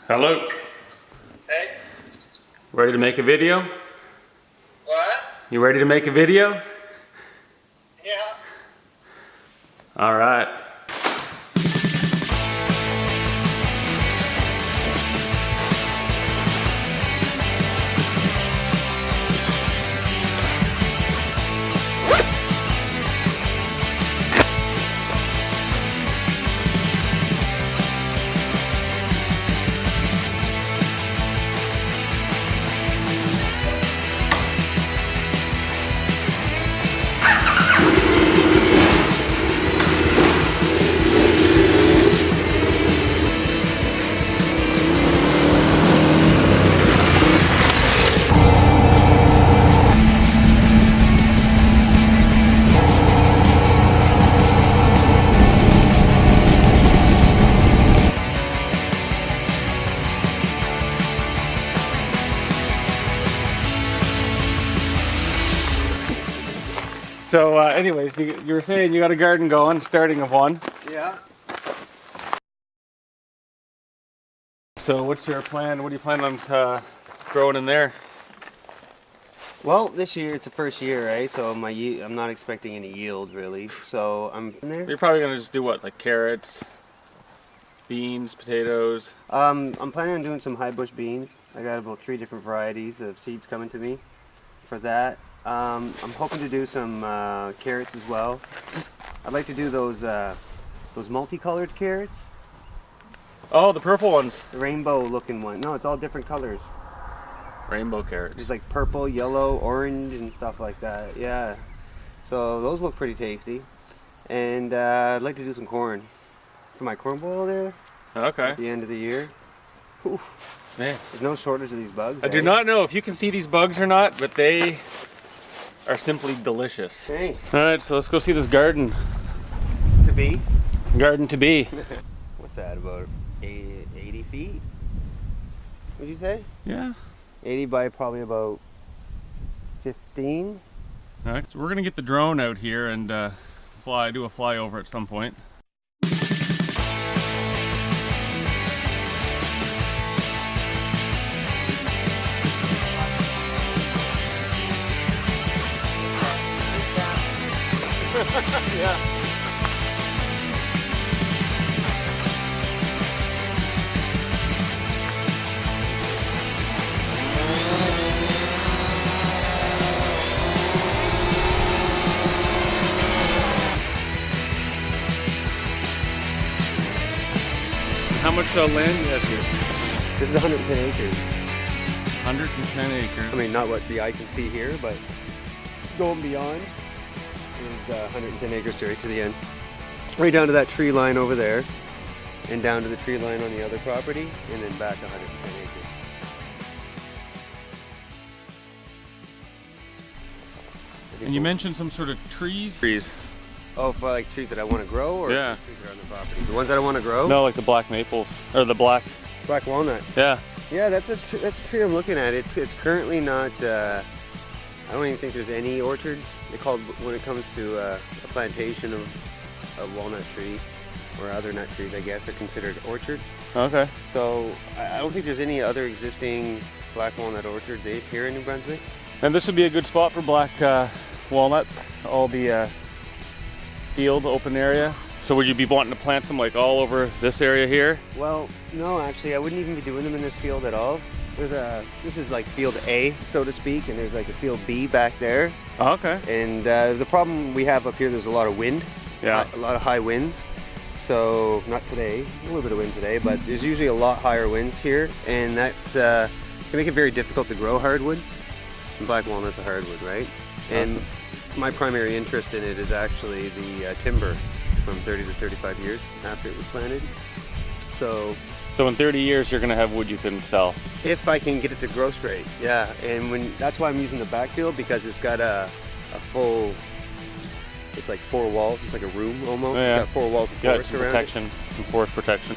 Hello. Hey. Ready to make a video? What? You ready to make a video? Yeah. All right. So anyways, you were saying you got a garden going, starting of one. Yeah. So what's your plan? What do you plan on growing in there? Well, this year it's the first year, right? So I'm not expecting any yield really. So I'm in there. You're probably gonna just do what, like carrots, beans, potatoes? I'm planning on doing some high bush beans. I got about 3 different varieties of seeds coming to me for that. I'm hoping to do some carrots as well. I'd like to do those multicolored carrots. Oh, the purple ones. The rainbow looking one. No, it's all different colors. Rainbow carrots. There's like purple, yellow, orange, and stuff like that. Yeah. So those look pretty tasty. And I'd like to do some corn for my corn boil there Okay. at the end of the year. Oof. Man. There's no shortage of these bugs. I do not know if you can see these bugs or not, but they are simply delicious. Hey. All right, so let's go see this garden. To be. Garden to be. What's that, about 80 feet? What'd you say? Yeah. 80 by probably about 15. All right, so we're gonna get the drone out here and do a flyover at some point. Yeah. How much land do you have here? This is 110 acres. 110 acres. I mean, not what the eye can see here, but going beyond is 110 acres right to the end. Right down to that tree line over there, and down to the tree line on the other property, and then back 110 acres. And you mentioned some sort of trees? Trees. Oh, for like trees that I want to grow, or Yeah. trees that are on the property? The ones that I want to grow? No, like the black maples, or the black. Black walnut. Yeah. Yeah, that's a tree I'm looking at. It's currently not. I don't even think there's any orchards. They called when it comes to a plantation of a walnut tree or other nut trees. I guess are considered orchards. Okay. So I don't think there's any other existing black walnut orchards here in New Brunswick. And this would be a good spot for black walnut. All the field, open area. So would you be wanting to plant them like all over this area here? Well, no, actually, I wouldn't even be doing them in this field at all. This is like field A, so to speak, and there's like a field B back there. Oh, okay. And the problem we have up here, there's a lot of wind. Yeah. A lot of high winds. So, not today, a little bit of wind today, but there's usually a lot higher winds here, and that can make it very difficult to grow hardwoods. And black walnut's a hardwood, right? And my primary interest in it is actually the timber from 30 to 35 years after it was planted. So in 30 years you're gonna have wood you can sell. if I can get it to grow straight, yeah. And that's why I'm using the backfield, because it's got a full, it's like 4 walls. It's like a room almost. Yeah. It's got 4 walls of Got forest some around it. protection, some forest protection.